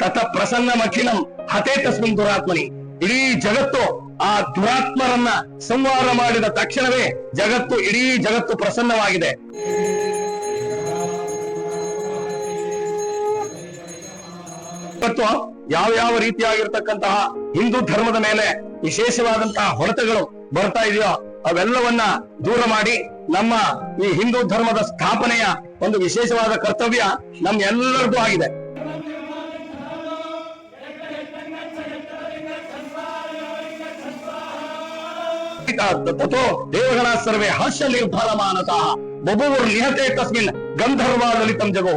ತತ ಪ್ರಸನ್ನಮಖಿಲಂ ಹತೇ ತಸ್ಮಿನ್ ದುರಾತ್ಮನಿ. ಇಡೀ ಜಗತ್ತು ಆ ದುರಾತ್ಮರನ್ನ ಸಂಹಾರ ಮಾಡಿದ ತಕ್ಷಣವೇ ಇಡೀ ಜಗತ್ತು ಪ್ರಸನ್ನವಾಗಿದೆ. ಇವತ್ತು ಯಾವ ರೀತಿಯಾಗಿರ್ತಕ್ಕಂತಹ ಹಿಂದೂ ಧರ್ಮದ ಮೇಲೆ ವಿಶೇಷವಾದಂತಹ ಹೊಡೆತಗಳು ಬರ್ತಾ ಇದೆಯೋ ಅವೆಲ್ಲವನ್ನ ದೂರ ಮಾಡಿ ನಮ್ಮ ಈ ಹಿಂದೂ ಧರ್ಮದ ಸ್ಥಾಪನೆಯ ಒಂದು ವಿಶೇಷವಾದ ಕರ್ತವ್ಯ ನಮ್ಮೆಲ್ಲರಿಗೂ ಆಗಿದೆ. ತಥೋ ದೇವಗಣ ಸರ್ವೇ ಹರ್ಷ ನಿರ್ಭರಮಾನತಃ ಬಭೂವರ್ ನಿಹತೆ ತಸ್ಮಿನ್ ಗಂಧರ್ವ ಲಲಿತಂ ಜಗೋ.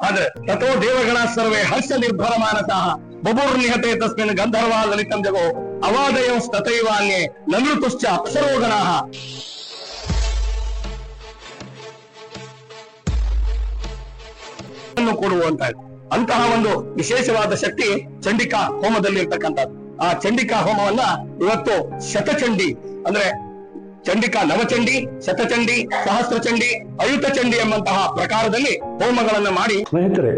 ಆದ್ರೆ ತಥೋ ದೇವಗಣ ಸರ್ವೇ ಹರ್ಷ ನಿರ್ಭರಮಾನತಃ ಬಭೂರ್ ನಿಹತೆ ತಸ್ಮಿನ್ ಗಂಧರ್ವ ಲಲಿತಂ ಜಗೋ ಅವಾದಯಸ್ತಥೈವಾನ್ಯೇ ನಮೃತುಶ್ಚ ಅಪ್ಸರೋಗಣಾಃ. ಕೊಡುವಂತ ಅಂತಹ ಒಂದು ವಿಶೇಷವಾದ ಶಕ್ತಿ ಚಂಡಿಕಾ ಹೋಮದಲ್ಲಿ ಇರ್ತಕ್ಕಂಥದ್ದು. ಆ ಚಂಡಿಕಾ ಹೋಮವನ್ನ ಇವತ್ತು ಶತಚಂಡಿ ಅಂದ್ರೆ ಚಂಡಿಕಾ ನವಚಂಡಿ, ಶತಚಂಡಿ, ಸಹಸ್ರಚಂಡಿ, ಅಯುತ ಚಂಡಿ ಎಂಬಂತಹ ಪ್ರಕಾರದಲ್ಲಿ ಹೋಮಗಳನ್ನ ಮಾಡಿ. ಸ್ನೇಹಿತರೆ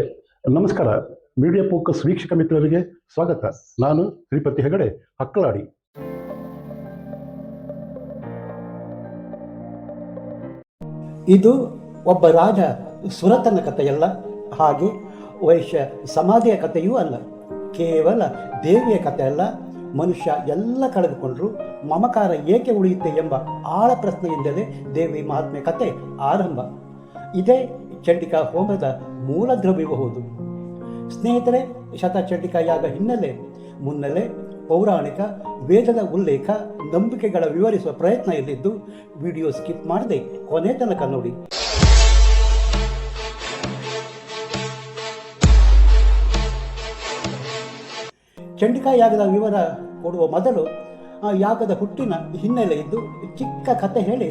ನಮಸ್ಕಾರ. ಮೀಡಿಯಾ ಫೋಕಸ್ ವೀಕ್ಷಕ ಮಿತ್ರರಿಗೆ ಸ್ವಾಗತ. ನಾನು ಶ್ರೀಪತಿ ಹೆಗಡೆ, ಹಕ್ಕಲಾಡಿ. ಇದು ಒಬ್ಬ ರಾಜ ಸುರತನ ಕಥೆಯಲ್ಲ, ಹಾಗೆ ವೈಶ್ಯ ಸಮಾಧಿಯ ಕಥೆಯೂ ಅಲ್ಲ, ಕೇವಲ ದೇವಿಯ ಕಥೆ ಅಲ್ಲ. ಮನುಷ್ಯ ಎಲ್ಲ ಕಳೆದುಕೊಂಡ್ರು ಮಮಕಾರ ಏಕೆ ಉಳಿಯುತ್ತೆ ಎಂಬ ಆಳ ಪ್ರಶ್ನೆಯಿಂದಲೇ ದೇವಿ ಮಹಾತ್ಮೆ ಕಥೆ ಆರಂಭ. ಇದೇ ಚಂಡಿಕಾ ಹೋಮದ ಮೂಲ ದ್ರವ್ಯಬಹುದು. ಸ್ನೇಹಿತರೆ, ಶತಚಂಡಿಕಾ ಯಾಗ ಮುನ್ನೆಲೆ ಪೌರಾಣಿಕ ವೇದದ ಉಲ್ಲೇಖ, ನಂಬಿಕೆಗಳ ವಿವರಿಸುವ ಪ್ರಯತ್ನ ಇಲ್ಲಿದ್ದು ವಿಡಿಯೋ ಸ್ಕಿಪ್ ಮಾಡದೆ ಕೊನೆ ತನಕ ನೋಡಿ. ಚಂಡಿಕಾ ಯಾಗದ ವಿವರ ಕೊಡುವ ಮೊದಲು ಯಾಗದ ಹುಟ್ಟಿನ ಹಿನ್ನೆಲೆ ಇದ್ದು ಚಿಕ್ಕ ಕಥೆ ಹೇಳಿ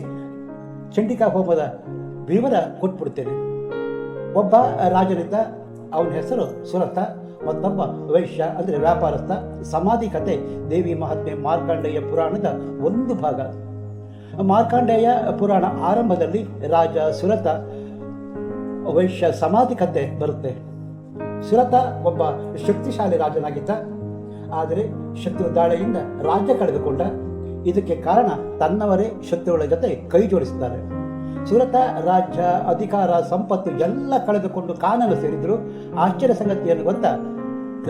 ಚಂಡಿಕಾ ಹೋಮದ ವಿವರ ಕೊಟ್ಬಿಡ್ತೇನೆ. ಒಬ್ಬ ರಾಜನಿದ್ದ, ಅವನ ಹೆಸರು ಸುರತ. ಮತ್ತೊಬ್ಬ ವೈಶ್ಯ ಅಂದರೆ ವ್ಯಾಪಾರಸ್ಥ. ಸಮಾಧಿ ಕಥೆ ದೇವಿ ಮಹಾತ್ಮೆ ಮಾರ್ಕಾಂಡೇಯ ಪುರಾಣದ ಒಂದು ಭಾಗ. ಮಾರ್ಕಾಂಡೇಯ ಪುರಾಣ ಆರಂಭದಲ್ಲಿ ರಾಜ ಸುರತ ವೈಶ್ಯ ಸಮಾಧಿ ಕಥೆ ಬರುತ್ತೆ. ಸುರತ ಒಬ್ಬ ಶಕ್ತಿಶಾಲಿ ರಾಜನಾಗಿದ್ದ. ಆದರೆ ಶತ್ರು ದಾಳಿಯಿಂದ ರಾಜ್ಯ ಕಳೆದುಕೊಂಡ. ಇದಕ್ಕೆ ಕಾರಣ ತನ್ನವರೇ ಶತ್ರುಗಳ ಜೊತೆ ಕೈ ಜೋಡಿಸಿದ್ದಾರೆ. ಸುರತ ರಾಜ್ಯ, ಅಧಿಕಾರ, ಸಂಪತ್ತು ಎಲ್ಲ ಕಳೆದುಕೊಂಡು ಕಾನೂನು ಸೇರಿದ್ರು. ಆಶ್ಚರ್ಯ ಸಂಗತಿಯನ್ನು ಗೊತ್ತಾ,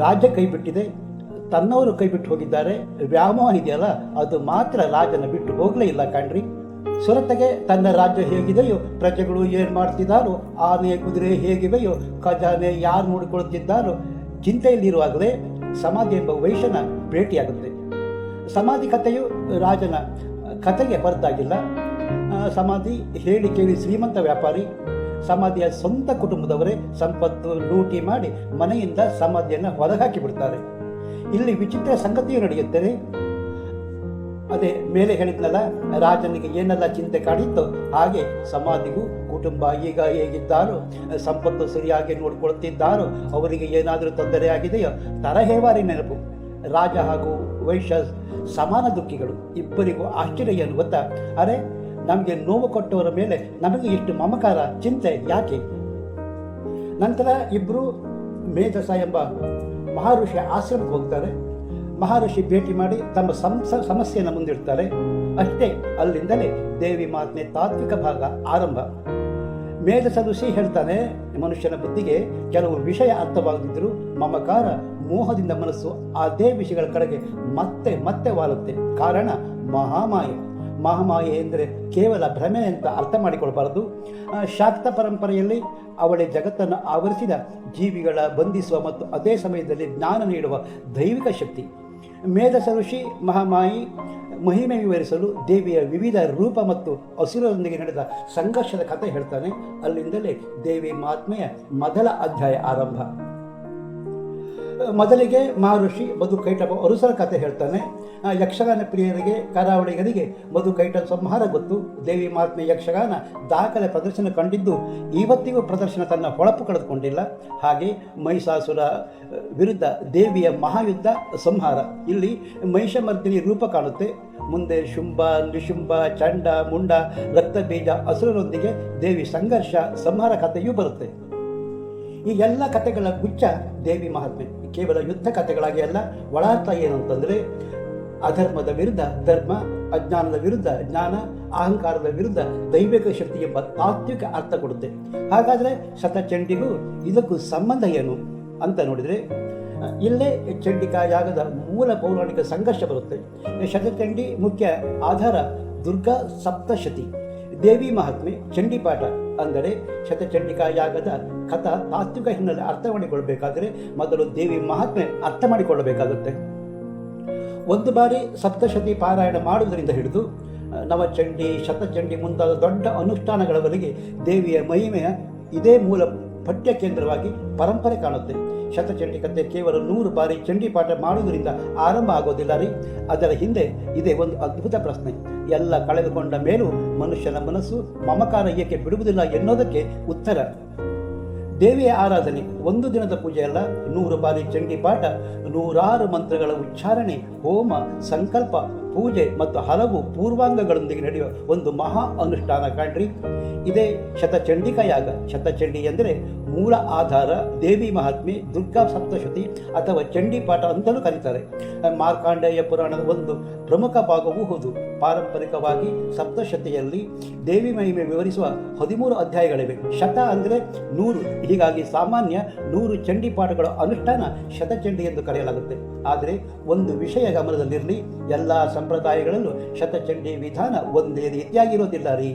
ರಾಜ್ಯ ಕೈ ಬಿಟ್ಟಿದೆ, ತನ್ನವರು ಕೈ ಬಿಟ್ಟು ಹೋಗಿದ್ದಾರೆ. ವ್ಯಾಮೋಹ ಇದೆಯಲ್ಲ, ಅದು ಮಾತ್ರ ರಾಜನ ಬಿಟ್ಟು ಹೋಗಲೇ ಇಲ್ಲ ಕಾಣ್ರಿ. ಸುರತಗೆ ತನ್ನ ರಾಜ್ಯ ಹೇಗಿದೆಯೋ, ಪ್ರಜೆಗಳು ಏನು ಮಾಡ್ತಿದ್ದಾರೋ, ಆನೆ ಕುದುರೆ ಹೇಗಿವೆಯೋ, ಖಜಾನೆ ಯಾರು ನೋಡಿಕೊಳ್ಳುತ್ತಿದ್ದಾರೋ, ಚಿಂತೆಯಲ್ಲಿರುವಾಗಲೇ ಸಮಾಧಿ ಎಂಬ ವೈಶ್ಯನ ಭೇಟಿಯಾಗುತ್ತೆ. ಸಮಾಧಿ ಕಥೆಯು ರಾಜನ ಕಥೆಗೆ ಹೊರತಾಗಿಲ್ಲ. ಸಮಾಧಿ ಹೇಳಿ ಕೇಳಿ ಶ್ರೀಮಂತ ವ್ಯಾಪಾರಿ. ಸಮಾಧಿಯ ಸ್ವಂತ ಕುಟುಂಬದವರೇ ಸಂಪತ್ತು ಲೂಟಿ ಮಾಡಿ ಮನೆಯಿಂದ ಸಮಾಧಿಯನ್ನು ಹೊರಹಾಕಿ ಬಿಡ್ತಾರೆ. ಇಲ್ಲಿ ವಿಚಿತ್ರ ಸಂಗತಿಯು ನಡೆಯುತ್ತದೆ. ಅದೇ ಮೇಲೆ ಹೇಳಿದ್ನಲ್ಲ, ರಾಜನಿಗೆ ಏನೆಲ್ಲ ಚಿಂತೆ ಕಾಡಿತ್ತೋ ಹಾಗೆ ಸಮಾಧಿಗೂ ಕುಟುಂಬ ಈಗ ಹೇಗಿದ್ದಾರೋ, ಸಂಪತ್ತು ಸರಿಯಾಗಿ ನೋಡಿಕೊಳ್ತಿದ್ದಾರೋ, ಅವರಿಗೆ ಏನಾದರೂ ತೊಂದರೆ ಆಗಿದೆಯೋ, ತರಹೇವಾರಿ ನೆನಪು. ರಾಜ ಹಾಗೂ ವೈಶ್ಯ ಸಮಾನ ದುಃಖಿಗಳು. ಇಬ್ಬರಿಗೂ ಆಶ್ಚರ್ಯ ಏನು ಗೊತ್ತಾ, ಅರೆ ನಮಗೆ ನೋವು ಕೊಟ್ಟವರ ಮೇಲೆ ನಮಗೆ ಇಷ್ಟು ಮಮಕಾರ, ಚಿಂತೆ ಯಾಕೆ? ನಂತರ ಇಬ್ಬರು ಮೇಧಸ ಎಂಬ ಮಹರ್ಷಿಯ ಆಶ್ರಮಕ್ಕೆ ಹೋಗ್ತಾರೆ. ಮಹರ್ಷಿ ಭೇಟಿ ಮಾಡಿ ತಮ್ಮ ಸಮಸ್ಯೆಯನ್ನು ಮುಂದಿಡ್ತಾರೆ. ಅಷ್ಟೇ, ಅಲ್ಲಿಂದಲೇ ದೇವಿ ಮಹಾತ್ಮೆ ತಾತ್ವಿಕ ಭಾಗ ಆರಂಭ. ಮೇಧಸ ಋಷಿ ಹೇಳ್ತಾನೆ, ಮನುಷ್ಯನ ಬುದ್ಧಿಗೆ ಕೆಲವು ವಿಷಯ ಅರ್ಥವಾಗದಿದ್ದರೂ ಮಮಕಾರ, ಮೋಹದಿಂದ ಮನಸ್ಸು ಅದೇ ವಿಷಯಗಳ ಕಡೆಗೆ ಮತ್ತೆ ಮತ್ತೆ ವಾಲುತ್ತೆ. ಕಾರಣ ಮಹಾಮಾಯೆ. ಮಹಾಮಾಯೆ ಎಂದರೆ ಕೇವಲ ಭ್ರಮೆ ಅಂತ ಅರ್ಥ ಮಾಡಿಕೊಳ್ಬಾರದು. ಶಾಕ್ತ ಪರಂಪರೆಯಲ್ಲಿ ಅವಳೇ ಜಗತ್ತನ್ನು ಆವರಿಸಿದ ಜೀವಿಗಳ ಬಂಧಿಸುವ ಮತ್ತು ಅದೇ ಸಮಯದಲ್ಲಿ ಜ್ಞಾನ ನೀಡುವ ದೈವಿಕ ಶಕ್ತಿ. ಮೇಧಸ ಋಷಿ ಮಹಾಮಾಯಿ ಮಹಿಮೆ ವಿವರಿಸಲು ದೇವಿಯ ವಿವಿಧ ರೂಪ ಮತ್ತು ಅಸುರರೊಂದಿಗೆ ನಡೆದ ಸಂಘರ್ಷದ ಕಥೆ ಹೇಳ್ತಾನೆ. ಅಲ್ಲಿಂದಲೇ ದೇವಿ ಮಹಾತ್ಮೆಯ ಮೊದಲ ಅಧ್ಯಾಯ ಆರಂಭ. ಮೊದಲಿಗೆ ಮಹರ್ಷಿ ಮಧುಕೈಟಭ ಅರುಸರ ಕಥೆ ಹೇಳ್ತಾನೆ. ಯಕ್ಷಗಾನ ಪ್ರಿಯರಿಗೆ ಕರಾವಳಿಗರಿಗೆ ಮಧುಕೈಟಭ ಸಂಹಾರ ಗೊತ್ತು. ದೇವಿ ಮಹಾತ್ಮೆ ಯಕ್ಷಗಾನ ದಾಖಲೆ ಪ್ರದರ್ಶನ ಕಂಡಿದ್ದು ಇವತ್ತಿಗೂ ಪ್ರದರ್ಶನ ತನ್ನ ಹೊಳಪು ಕಳೆದುಕೊಂಡಿಲ್ಲ. ಹಾಗೆ ಮಹಿಷಾಸುರ ವಿರುದ್ಧ ದೇವಿಯ ಮಹಾಯುದ್ಧ ಸಂಹಾರ, ಇಲ್ಲಿ ಮಹಿಷಮರ್ದಿನಿ ರೂಪ ಕಾಣುತ್ತೆ. ಮುಂದೆ ಶುಂಭ, ನಿಶುಂಭ, ಚಂಡ, ಮುಂಡ, ರಕ್ತಬೀಜ ಅಸುರರೊಂದಿಗೆ ದೇವಿ ಸಂಘರ್ಷ ಸಂಹಾರ ಕಥೆಯೂ ಬರುತ್ತೆ. ಈ ಎಲ್ಲ ಕಥೆಗಳ ಗುಚ್ಛ ದೇವಿ ಮಹಾತ್ಮೆ. ಕೇವಲ ಯುದ್ಧ ಕಥೆಗಳಾಗಿ ಅಲ್ಲ, ಒಳಾರ್ಥ ಏನು ಅಂತಂದರೆ ಅಧರ್ಮದ ವಿರುದ್ಧ ಧರ್ಮ, ಅಜ್ಞಾನದ ವಿರುದ್ಧ ಜ್ಞಾನ, ಅಹಂಕಾರದ ವಿರುದ್ಧ ದೈವಿಕ ಶಕ್ತಿ ಎಂಬ ತಾತ್ವಿಕ ಅರ್ಥ ಕೊಡುತ್ತೆ. ಹಾಗಾದರೆ ಶತಚಂಡಿಗೂ ಇದಕ್ಕೂ ಸಂಬಂಧ ಏನು ಅಂತ ನೋಡಿದರೆ ಇಲ್ಲೇ ಚಂಡಿಕಾ ಯಾಗದ ಮೂಲ ಪೌರಾಣಿಕ ಸಂಘರ್ಷ ಬರುತ್ತೆ. ಶತಚಂಡಿ ಮುಖ್ಯ ಆಧಾರ ದುರ್ಗಾ ಸಪ್ತಶತಿ. ದೇವಿ ಮಹಾತ್ಮೆ ಚಂಡಿಪಾಠ ಅಂದರೆ ಶತಚಂಡಿಕಾ ಯಾಗದ ಕಥಾ ತಾತ್ವಿಕ ಹಿನ್ನೆಲೆ ಅರ್ಥ ಮಾಡಿಕೊಳ್ಳಬೇಕಾದರೆ ಮೊದಲು ದೇವಿ ಮಹಾತ್ಮೆ ಅರ್ಥ ಮಾಡಿಕೊಳ್ಳಬೇಕಾಗುತ್ತೆ. ಒಂದು ಬಾರಿ ಸಪ್ತಶತಿ ಪಾರಾಯಣ ಮಾಡುವುದರಿಂದ ಹಿಡಿದು ನವಚಂಡಿ, ಶತಚಂಡಿ ಮುಂತಾದ ದೊಡ್ಡ ಅನುಷ್ಠಾನಗಳವರೆಗೆ ದೇವಿಯ ಮಹಿಮೆಯ ಇದೇ ಮೂಲ ಪಠ್ಯ ಕೇಂದ್ರವಾಗಿ ಪರಂಪರೆ ಕಾಣುತ್ತೆ. ಶತಚಂಡಿ ಕಥೆ ಕೇವಲ 100 ಬಾರಿ ಚಂಡಿಪಾಠ ಮಾಡುವುದರಿಂದ ಆರಂಭ ಆಗೋದಿಲ್ಲ ರೀ. ಅದರ ಹಿಂದೆ ಇದೆ ಒಂದು ಅದ್ಭುತ ಪ್ರಶ್ನೆ. ಎಲ್ಲ ಕಳೆದುಕೊಂಡ ಮೇಲೂ ಮನುಷ್ಯನ ಮನಸ್ಸು ಮಮಕಾರ ಏಕೆ ಬಿಡುವುದಿಲ್ಲ ಎನ್ನುವುದಕ್ಕೆ ಉತ್ತರ ದೇವಿಯ ಆರಾಧನೆ. ಒಂದು ದಿನದ ಪೂಜೆಯಲ್ಲ, 100 ಬಾರಿ ಚಂಡಿಪಾಠ, 100 ಮಂತ್ರಗಳ ಉಚ್ಚಾರಣೆ, ಹೋಮ, ಸಂಕಲ್ಪ, ಪೂಜೆ ಮತ್ತು ಹಲವು ಪೂರ್ವಾಂಗಗಳೊಂದಿಗೆ ನಡೆಯುವ ಒಂದು ಮಹಾ ಅನುಷ್ಠಾನ ಕಾಣ್ರಿ. ಇದೇ ಶತಚಂಡಿಕಾ ಯಾಗ. ಶತಚಂಡಿ ಎಂದರೆ ಮೂಲ ಆಧಾರ, ದೇವಿ ಮಹಾತ್ಮೆ, ದುರ್ಗಾ ಸಪ್ತಶತಿ ಅಥವಾ ಚಂಡಿಪಾಠ ಅಂತಲೂ ಕರೀತಾರೆ. ಮಾರ್ಕಾಂಡೇಯ ಪುರಾಣದ ಒಂದು ಪ್ರಮುಖ ಭಾಗವೂ ಹೌದು. ಪಾರಂಪರಿಕವಾಗಿ ಸಪ್ತಶತಿಯಲ್ಲಿ ದೇವಿ ಮಹಿಮೆ ವಿವರಿಸುವ 13 ಅಧ್ಯಾಯಗಳಿವೆ. ಶತ ಅಂದರೆ 100, ಹೀಗಾಗಿ ಸಾಮಾನ್ಯ 100 ಚಂಡಿಪಾಠಗಳ ಅನುಷ್ಠಾನ ಶತಚಂಡಿ ಎಂದು ಕರೆಯಲಾಗುತ್ತೆ. ಆದರೆ ಒಂದು ವಿಷಯ ಗಮನದಲ್ಲಿರಲಿ, ಎಲ್ಲ ಸಂಪ್ರದಾಯಗಳಲ್ಲೂ ಶತಚಂಡಿ ವಿಧಾನ ಒಂದೇ ರೀತಿಯಾಗಿರೋದಿಲ್ಲ ರೀ.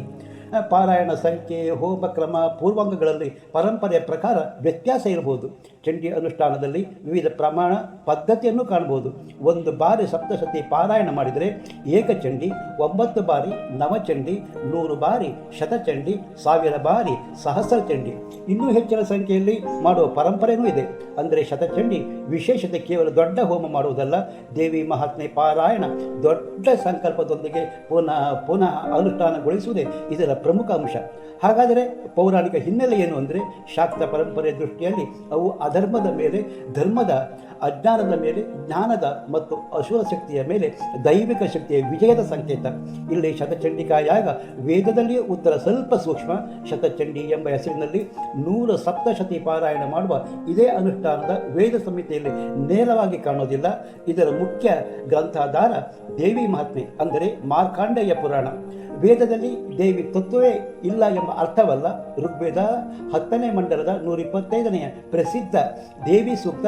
ಪಾರಾಯಣ ಸಂಖ್ಯೆ, ಹೋಮಕ್ರಮ, ಪೂರ್ವಾಂಗಗಳಲ್ಲಿ ಪರಂಪರೆಯ ಪ್ರಕಾರ ವ್ಯತ್ಯಾಸ ಇರಬಹುದು. ಚಂಡಿ ಅನುಷ್ಠಾನದಲ್ಲಿ ವಿವಿಧ ಪ್ರಮಾಣ ಪದ್ಧತಿಯನ್ನು ಕಾಣಬಹುದು. 1 ಬಾರಿ ಸಪ್ತಶತಿ ಪಾರಾಯಣ ಮಾಡಿದರೆ ಏಕಚಂಡಿ, 9 ಬಾರಿ ನವಚಂಡಿ, 100 ಬಾರಿ ಶತಚಂಡಿ, 1000 ಬಾರಿ ಸಹಸ್ರಚಂಡಿ, ಇನ್ನೂ ಹೆಚ್ಚಿನ ಸಂಖ್ಯೆಯಲ್ಲಿ ಮಾಡುವ ಪರಂಪರೆಯೂ ಇದೆ. ಅಂದರೆ ಶತಚಂಡಿ ವಿಶೇಷತೆ ಕೇವಲ ದೊಡ್ಡ ಹೋಮ ಮಾಡುವುದಲ್ಲ, ದೇವಿ ಮಹಾತ್ಮೆ ಪಾರಾಯಣ ದೊಡ್ಡ ಸಂಕಲ್ಪದೊಂದಿಗೆ ಪುನಃ ಅನುಷ್ಠಾನಗೊಳಿಸುವುದೇ ಇದರ ಪ್ರಮುಖ ಅಂಶ. ಹಾಗಾದರೆ ಪೌರಾಣಿಕ ಹಿನ್ನೆಲೆ ಏನು ಅಂದರೆ, ಶಾಕ್ತ ಪರಂಪರೆಯ ದೃಷ್ಟಿಯಲ್ಲಿ ಅವು ಅಧರ್ಮದ ಮೇಲೆ ಧರ್ಮದ, ಅಜ್ಞಾನದ ಮೇಲೆ ಜ್ಞಾನದ ಮತ್ತು ಅಸುರ ಶಕ್ತಿಯ ಮೇಲೆ ದೈವಿಕ ಶಕ್ತಿಯ ವಿಜಯದ ಸಂಕೇತ. ಇಲ್ಲಿ ಶತಚಂಡಿಕಾ ಯಾಗ ವೇದದಲ್ಲಿಯೂ ಉತ್ತರ ಸ್ವಲ್ಪ ಸೂಕ್ಷ್ಮ. ಶತಚಂಡಿ ಎಂಬ ಹೆಸರಿನಲ್ಲಿ 100 ಸಪ್ತಶತಿ ಪಾರಾಯಣ ಮಾಡುವ ಇದೇ ಅನುಷ್ಠಾನದ ವೇದ ಸಂಹಿತೆಯಲ್ಲಿ ನೇರವಾಗಿ ಕಾಣೋದಿಲ್ಲ. ಇದರ ಮುಖ್ಯ ಗ್ರಂಥಾಧಾರ ದೇವಿ ಮಹಾತ್ಮೆ ಅಂದರೆ ಮಾರ್ಕಾಂಡೇಯ ಪುರಾಣ. ವೇದದಲ್ಲಿ ದೇವಿ ತತ್ವವೇ ಇಲ್ಲ ಎಂಬ ಅರ್ಥವಲ್ಲ. ಋಗ್ವೇದ 10ನೇ ಮಂಡಲದ 125ನೆಯ ಪ್ರಸಿದ್ಧ ದೇವಿ ಸೂಕ್ತ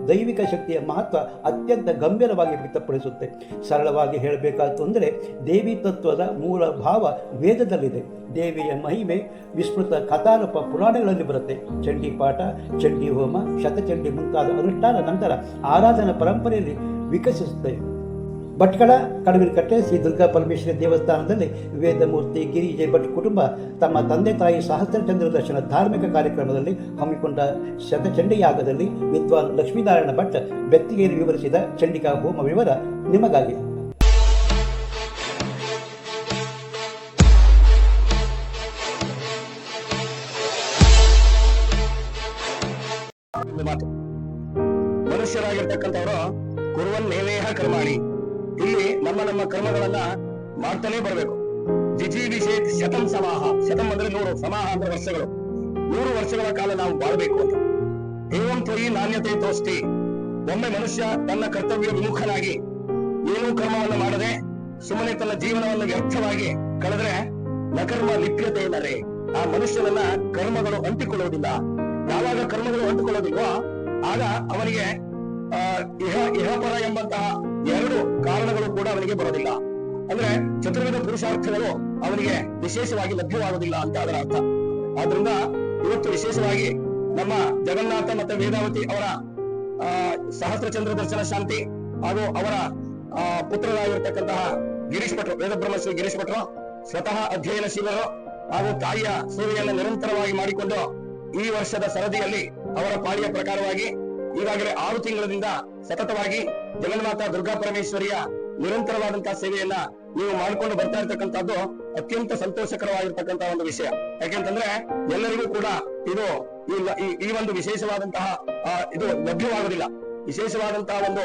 ದೈವಿಕ ಶಕ್ತಿಯ ಮಹತ್ವ ಅತ್ಯಂತ ಗಂಭೀರವಾಗಿ ವ್ಯಕ್ತಪಡಿಸುತ್ತೆ. ಸರಳವಾಗಿ ಹೇಳಬೇಕಾಯ್ತು ಅಂದರೆ ದೇವಿ ತತ್ವದ ಮೂಲ ಭಾವ ವೇದದಲ್ಲಿದೆ. ದೇವಿಯ ಮಹಿಮೆ ವಿಸ್ತೃತ ಕಥಾರೂಪ ಪುರಾಣಗಳಲ್ಲಿ ಬರುತ್ತೆ. ಚಂಡಿಪಾಠ, ಚಂಡಿ ಹೋಮ, ಶತಚಂಡಿ ಮುಂತಾದ ಅನುಷ್ಠಾನ ನಂತರ ಆರಾಧನಾ ಪರಂಪರೆಯಲ್ಲಿ ವಿಕಸಿಸುತ್ತೆ. ಭಟ್ಕಳ ಕಡವಿನಕಟ್ಟೆ ಶ್ರೀ ದುರ್ಗಾ ಪರಮೇಶ್ವರಿ ದೇವಸ್ಥಾನದಲ್ಲಿ ವೇದಮೂರ್ತಿ ಗಿರಿಜೆ ಭಟ್ ಕುಟುಂಬ ತಮ್ಮ ತಂದೆ ತಾಯಿ ಸಹಸ್ರಚಂದ್ರ ದರ್ಶನ ಧಾರ್ಮಿಕ ಕಾರ್ಯಕ್ರಮದಲ್ಲಿ ಹಮ್ಮಿಕೊಂಡ ಶತಚಂಡಿ ಯಾಗದಲ್ಲಿ ವಿದ್ವಾನ್ ಲಕ್ಷ್ಮೀನಾರಾಯಣ ಭಟ್ ಬೆತ್ತಿಗೇರಿ ವಿವರಿಸಿದ ಚಂಡಿಕಾ ಹೋಮ ವಿವರ ನಿಮಗಾಗಿ. ಮನುಷ್ಯರಾಗಿರ್ತಕ್ಕಂಥವರು ಕುರುವನ್ನೇವೇಹ ಕರ್ಮಾಣಿ, ಇಲ್ಲಿ ನಮ್ಮ ಕರ್ಮಗಳನ್ನ ಮಾಡ್ತಾನೆ ಬರಬೇಕು. ಜಿಜೀವಿಷೇತ್ ಶತಂ ಸಮಾಹ, ಶತಂ ಅಂದ್ರೆ 100, ಸಮಾಹ ಅಂದ್ರೆ ವರ್ಷಗಳು, 100 ವರ್ಷಗಳ ಕಾಲ ನಾವು ಬಾಳ್ಬೇಕು ಅಂತ. ಏವಂ ತ್ವಯಿ ನಾಣ್ಯತೆ ತೋಸ್ತಿ, ಒಮ್ಮೆ ಮನುಷ್ಯ ತನ್ನ ಕರ್ತವ್ಯ ವಿಮುಖನಾಗಿ ಏನೂ ಕರ್ಮವನ್ನು ಮಾಡದೆ ಸುಮ್ಮನೆ ತನ್ನ ಜೀವನವನ್ನು ವ್ಯರ್ಥವಾಗಿ ಕಳೆದ್ರೆ ನಕರ್ಮ ಲಿಪ್ಯತೆ ನರೇ, ಆ ಮನುಷ್ಯನನ್ನ ಕರ್ಮಗಳು ಅಂಟಿಕೊಳ್ಳುವುದಿಲ್ಲ. ಯಾವಾಗ ಕರ್ಮಗಳು ಅಂಟಿಕೊಳ್ಳೋದಿಲ್ವೋ ಆಗ ಅವನಿಗೆ ಇಹಪರ ಎಂಬಂತಹ 2 ಕಾರಣಗಳು ಕೂಡ ಅವನಿಗೆ ಬರೋದಿಲ್ಲ. ಅಂದ್ರೆ ಚತುರ್ವಿಧ ಪುರುಷಾರ್ಥಗಳು ಅವನಿಗೆ ವಿಶೇಷವಾಗಿ ಲಭ್ಯವಾಗುವುದಿಲ್ಲ ಅಂತ ಅದರ ಅರ್ಥ. ಆದ್ರಿಂದ ಇವತ್ತು ವಿಶೇಷವಾಗಿ ನಮ್ಮ ಜಗನ್ನಾಥ ಮತ್ತು ವೇದಾವತಿ ಅವರ ಸಹಸ್ರಚಂದ್ರ ದರ್ಶನ ಶಾಂತಿ ಹಾಗೂ ಅವರ ಪುತ್ರರಾಗಿರ್ತಕ್ಕಂತಹ ಗಿರೀಶ್ ಭಟ್ರು, ವೇದಬ್ರಹ್ಮಶ್ರೀ ಗಿರೀಶ್ ಭಟ್ರು ಸ್ವತಃ ಅಧ್ಯಯನಶೀಲರು ಹಾಗೂ ತಾಯಿಯ ಸೇವೆಯನ್ನು ನಿರಂತರವಾಗಿ ಮಾಡಿಕೊಂಡು ಈ ವರ್ಷದ ಸರದಿಯಲ್ಲಿ ಅವರ ಪಾಳಿಯ ಪ್ರಕಾರವಾಗಿ ಈಗಾಗಲೇ 6 ತಿಂಗಳಿಂದ ಸತತವಾಗಿ ಜಗನ್ಮಾತಾ ದುರ್ಗಾ ಪರಮೇಶ್ವರಿಯ ನಿರಂತರವಾದಂತಹ ಸೇವೆಯನ್ನ ನೀವು ಮಾಡ್ಕೊಂಡು ಬರ್ತಾ ಇರ್ತಕ್ಕಂಥದ್ದು ಅತ್ಯಂತ ಸಂತೋಷಕರವಾಗಿರ್ತಕ್ಕಂತಹ ಒಂದು ವಿಷಯ. ಯಾಕೆಂತಂದ್ರೆ ಎಲ್ಲರಿಗೂ ಕೂಡ ಇದು ಈ ಒಂದು ವಿಶೇಷವಾದಂತಹ ಇದು ಲಭ್ಯವಾಗುವುದಿಲ್ಲ. ವಿಶೇಷವಾದಂತಹ ಒಂದು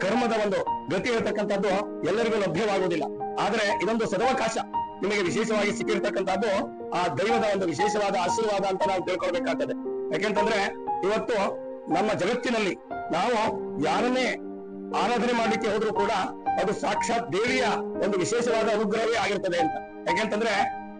ಕರ್ಮದ ಒಂದು ಗತಿ ಇರತಕ್ಕಂಥದ್ದು ಎಲ್ಲರಿಗೂ ಲಭ್ಯವಾಗುವುದಿಲ್ಲ. ಆದ್ರೆ ಇದೊಂದು ಸದವಕಾಶ ನಿಮಗೆ ವಿಶೇಷವಾಗಿ ಸಿಕ್ಕಿರ್ತಕ್ಕಂಥದ್ದು ಆ ದೈವದ ಒಂದು ವಿಶೇಷವಾದ ಆಶೀರ್ವಾದ ಅಂತ ನಾವು ತಿಳ್ಕೊಳ್ಬೇಕಾಗ್ತದೆ. ಯಾಕೆಂತಂದ್ರೆ ಇವತ್ತು ನಮ್ಮ ಜಗತ್ತಿನಲ್ಲಿ ನಾವು ಯಾರನ್ನೇ ಆರಾಧನೆ ಮಾಡ್ಲಿಕ್ಕೆ ಹೋದ್ರೂ ಕೂಡ ಅದು ಸಾಕ್ಷಾತ್ ದೇವಿಯ ಒಂದು ವಿಶೇಷವಾದ ಅನುಗ್ರಹವೇ ಆಗಿರ್ತದೆ ಅಂತ. ಯಾಕೆಂತಂದ್ರೆ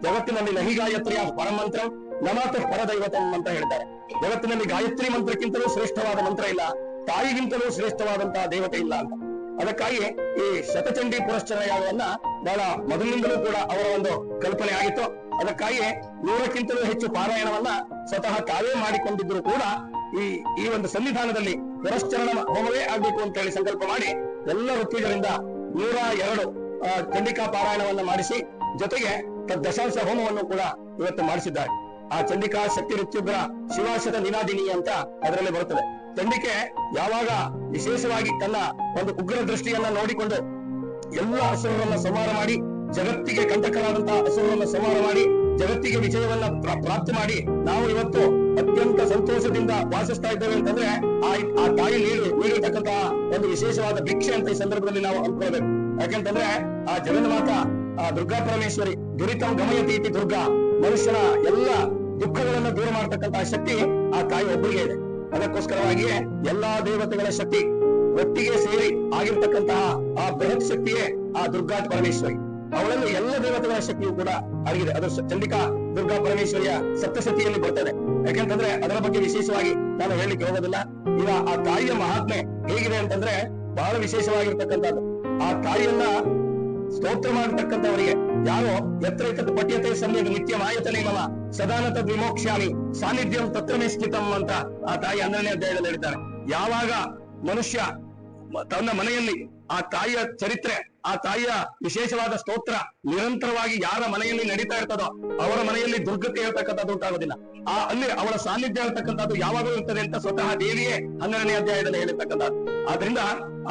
ಜಗತ್ತಿನಲ್ಲಿ ನಹಿ ಗಾಯತ್ರಿಯ ಪರಮಂತ್ರ ನಮಾತ ಪರದೈವತಂ ಅಂತ ಹೇಳ್ತಾರೆ. ಜಗತ್ತಿನಲ್ಲಿ ಗಾಯತ್ರಿ ಮಂತ್ರಕ್ಕಿಂತಲೂ ಶ್ರೇಷ್ಠವಾದ ಮಂತ್ರ ಇಲ್ಲ, ತಾಯಿಗಿಂತಲೂ ಶ್ರೇಷ್ಠವಾದಂತಹ ದೇವತೆ ಇಲ್ಲ ಅಂತ. ಅದಕ್ಕಾಗಿ ಈ ಶತಚಂಡಿ ಪುರಶ್ಚರ ಯಾಗವನ್ನ ಬಹಳ ಮೊದಲಿನಿಂದಲೂ ಕೂಡ ಅವರ ಒಂದು ಕಲ್ಪನೆ ಆಗಿತ್ತು. ಅದಕ್ಕಾಗಿ 100ಕ್ಕಿಂತಲೂ ಹೆಚ್ಚು ಪಾರಾಯಣವನ್ನ ಸ್ವತಃ ತಾವೇ ಮಾಡಿಕೊಂಡಿದ್ರು ಕೂಡ ಈ ಒಂದು ಸನ್ನಿಧಾನದಲ್ಲಿ ಪುರಶ್ಚರಣ ಹೋಮವೇ ಆಗ್ಬೇಕು ಅಂತ ಹೇಳಿ ಸಂಕಲ್ಪ ಮಾಡಿ ಎಲ್ಲ ಋತ್ವಿಜರಿಂದ 102 ಚಂಡಿಕಾ ಪಾರಾಯಣವನ್ನ ಮಾಡಿಸಿ ಜೊತೆಗೆ ದಶಾಂಶ ಹೋಮವನ್ನು ಕೂಡ ಇವತ್ತು ಮಾಡಿಸಿದ್ದಾರೆ. ಆ ಚಂಡಿಕಾ ಶಕ್ತಿ ಋತ್ಯುಗ್ರ ಶಿವಾಶದ ನಿನಾದಿನಿ ಅಂತ ಅದರಲ್ಲಿ ಬರುತ್ತದೆ. ಚಂಡಿಕೆ ಯಾವಾಗ ವಿಶೇಷವಾಗಿ ತನ್ನ ಒಂದು ಉಗ್ರ ದೃಷ್ಟಿಯನ್ನ ನೋಡಿಕೊಂಡು ಎಲ್ಲ ಅಸುರರನ್ನ ಸಂಹಾರ ಮಾಡಿ ಜಗತ್ತಿಗೆ ಕಂಟಕರಾದಂತಹ ಅಸುರರನ್ನ ಸಂಹಾರ ಮಾಡಿ ಜಗತ್ತಿಗೆ ವಿಜಯವನ್ನ ಪ್ರಾಪ್ತಿ ಮಾಡಿ ನಾವು ಇವತ್ತು ಅತ್ಯಂತ ಸಂತೋಷದಿಂದ ವಾಸಿಸ್ತಾ ಇದ್ದೇವೆ ಅಂತಂದ್ರೆ ಆ ತಾಯಿ ನೀಡಿರ್ತಕ್ಕಂತಹ ಒಂದು ವಿಶೇಷವಾದ ಭಿಕ್ಷೆ ಅಂತ ಈ ಸಂದರ್ಭದಲ್ಲಿ ನಾವು ಅನ್ಕೊಳ್ಬೇಕು. ಯಾಕೆಂತಂದ್ರೆ ಆ ಜಗನ್ಮಾತಾ ದುರ್ಗಾ ಪರಮೇಶ್ವರಿ ದುರಿತಂ ಗಮಯತಿ ಇತಿ ದುರ್ಗಾ, ಮನುಷ್ಯನ ಎಲ್ಲ ದುಃಖಗಳನ್ನ ದೂರ ಮಾಡತಕ್ಕಂತಹ ಶಕ್ತಿ ಆ ತಾಯಿ ಒಬ್ಬರಿಗೆ ಇದೆ. ಅದಕ್ಕೋಸ್ಕರವಾಗಿಯೇ ಎಲ್ಲಾ ದೇವತೆಗಳ ಶಕ್ತಿ ಒಟ್ಟಿಗೆ ಸೇರಿ ಆಗಿರ್ತಕ್ಕಂತಹ ಆ ಬೃಹತ್ ಶಕ್ತಿಯೇ ಆ ದುರ್ಗಾ ಪರಮೇಶ್ವರಿ. ಅವಳನ್ನು ಎಲ್ಲ ದೇವತೆಗಳ ಶಕ್ತಿಯು ಕೂಡ ಅಡಗಿದೆ. ಅದು ಚಂಡಿಕಾ ದುರ್ಗಾ ಪರಮೇಶ್ವರಿಯ ಸಪ್ತಶತಿಯಲ್ಲಿ ಬರ್ತದೆ. ಯಾಕೆಂತಂದ್ರೆ ಅದರ ಬಗ್ಗೆ ವಿಶೇಷವಾಗಿ ನಾನು ಹೇಳಲಿಕ್ಕೆ ಹೋಗೋದಿಲ್ಲ. ಈಗ ಆ ತಾಯಿಯ ಮಹಾತ್ಮೆ ಹೇಗಿದೆ ಅಂತಂದ್ರೆ ಬಹಳ ವಿಶೇಷವಾಗಿರ್ತಕ್ಕಂಥದ್ದು. ಆ ತಾಯಿಯನ್ನ ಸ್ತೋತ್ರ ಮಾಡತಕ್ಕಂಥವರಿಗೆ ಯಾರೋ ಯತ್ರ ಪಠ್ಯತೆ ಸಮ್ಯಕ್ ನಿತ್ಯ ಮಾಯತನೇ ಮಮ ಸದಾನತ ವಿಮೋಕ್ಷ್ಯಾಮಿ ಸಾನ್ನಿಧ್ಯಂ ತತ್ರಮೇ ಸ್ಥಿತಂ ಅಂತ ಆ ತಾಯಿ 12ನೇ ಅಧ್ಯಾಯದಲ್ಲಿ ಹೇಳ್ತಾರೆ. ಯಾವಾಗ ಮನುಷ್ಯ ತನ್ನ ಮನೆಯಲ್ಲಿ ಆ ತಾಯಿಯ ಚರಿತ್ರೆ, ಆ ತಾಯಿಯ ವಿಶೇಷವಾದ ಸ್ತೋತ್ರ ನಿರಂತರವಾಗಿ ಯಾರ ಮನೆಯಲ್ಲಿ ನಡೀತಾ ಇರ್ತದೋ ಅವರ ಮನೆಯಲ್ಲಿ ದುರ್ಗತಿ ಇರತಕ್ಕಂಥದ್ದು ಉಂಟಾಗೋದಿಲ್ಲ. ಅಲ್ಲಿ ಅವಳ ಸಾನ್ನಿಧ್ಯ ಇರತಕ್ಕಂಥದ್ದು ಯಾವಾಗಲೂ ಇರ್ತದೆ ಅಂತ ಸ್ವತಃ ದೇವಿಯೇ 12ನೇ ಅಧ್ಯಾಯದಲ್ಲಿ ಹೇಳಿರ್ತಕ್ಕಂಥದ್ದು. ಆದ್ರಿಂದ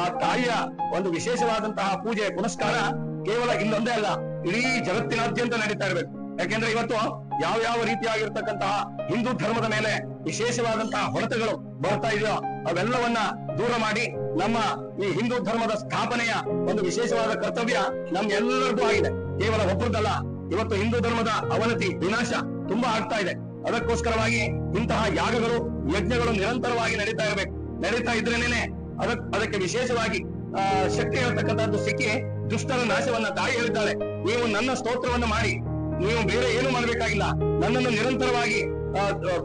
ಆ ತಾಯಿಯ ಒಂದು ವಿಶೇಷವಾದಂತಹ ಪೂಜೆ ಪುನಸ್ಕಾರ ಕೇವಲ ಇಲ್ಲೊಂದೇ ಅಲ್ಲ, ಇಡೀ ಜಗತ್ತಿನಾದ್ಯಂತ ನಡೀತಾ ಇರಬೇಕು. ಯಾಕೆಂದ್ರೆ ಇವತ್ತು ಯಾವ ರೀತಿಯಾಗಿರ್ತಕ್ಕಂತಹ ಹಿಂದೂ ಧರ್ಮದ ಮೇಲೆ ವಿಶೇಷವಾದಂತಹ ಹೊಡೆತಗಳು ಬರ್ತಾ ಇದೆಯೋ ಅವೆಲ್ಲವನ್ನ ದೂರ ಮಾಡಿ ನಮ್ಮ ಈ ಹಿಂದೂ ಧರ್ಮದ ಸ್ಥಾಪನೆಯ ಒಂದು ವಿಶೇಷವಾದ ಕರ್ತವ್ಯ ನಮ್ಗೆಲ್ಲರಿಗೂ ಆಗಿದೆ. ಕೇವಲ ಒಬ್ಬರದಲ್ಲ. ಇವತ್ತು ಹಿಂದೂ ಧರ್ಮದ ಅವನತಿ ವಿನಾಶ ತುಂಬಾ ಆಗ್ತಾ ಇದೆ. ಅದಕ್ಕೋಸ್ಕರವಾಗಿ ಇಂತಹ ಯಾಗಗಳು ಯಜ್ಞಗಳು ನಿರಂತರವಾಗಿ ನಡೀತಾ ಇರಬೇಕು. ನಡೀತಾ ಇದ್ರೇನೆ ಅದಕ್ಕೆ ವಿಶೇಷವಾಗಿ ಶಕ್ತಿ ಇರತಕ್ಕಂಥದ್ದು ಸಿಕ್ಕಿ ದುಷ್ಟರ ನಾಶವನ್ನ ತಾಯಿ ಹೇಳಿದ್ದಾಳೆ. ನೀವು ನನ್ನ ಸ್ತೋತ್ರವನ್ನು ಮಾಡಿ, ನೀವು ಬೇರೆ ಏನು ಮಾಡಬೇಕಾಗಿಲ್ಲ, ನನ್ನನ್ನು ನಿರಂತರವಾಗಿ